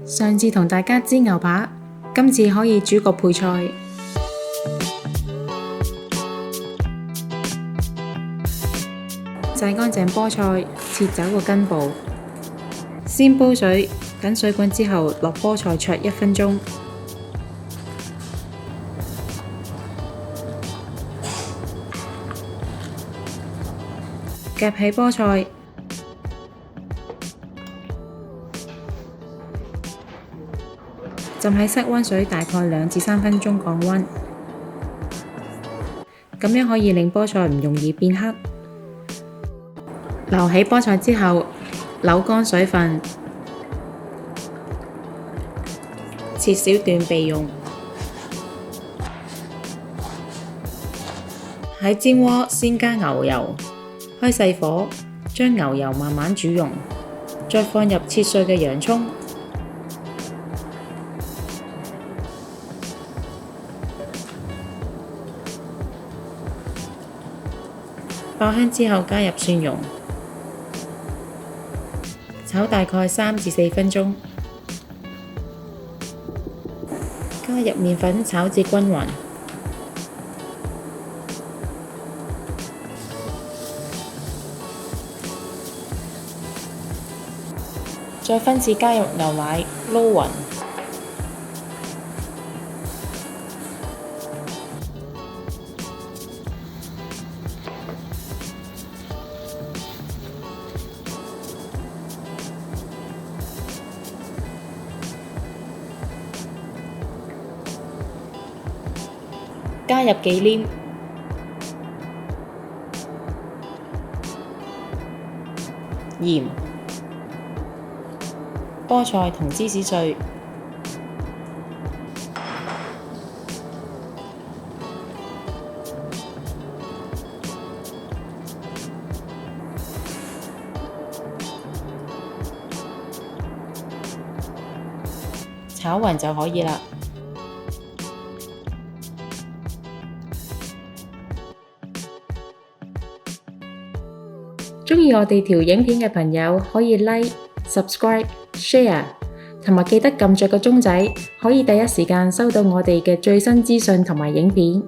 上次同大家煎牛扒，今次可以煮個配菜。洗乾淨菠菜，切走個根部，先煲水，等水滾之後落菠菜焯1分鐘。夾起菠菜，浸喺室溫水大概2至3分鐘降溫，咁樣可以令菠菜唔容易變黑。撈起菠菜之後，扭乾水分，切小段備用。喺煎鍋先加牛油，開細火，將牛油慢慢煮溶，再放入切碎嘅洋蔥，爆香之後加入蒜蓉，炒大概3至4分鐘，加入麵粉炒至均勻，再分次加入牛奶撈勻，加入忌廉、鹽、菠菜同芝士碎，炒勻就可以啦。鍾意我哋條影片嘅朋友可以 Like、Subscribe、Share， 同埋記得撳着個鐘仔，可以第一時間收到我哋嘅最新資訊同埋影片。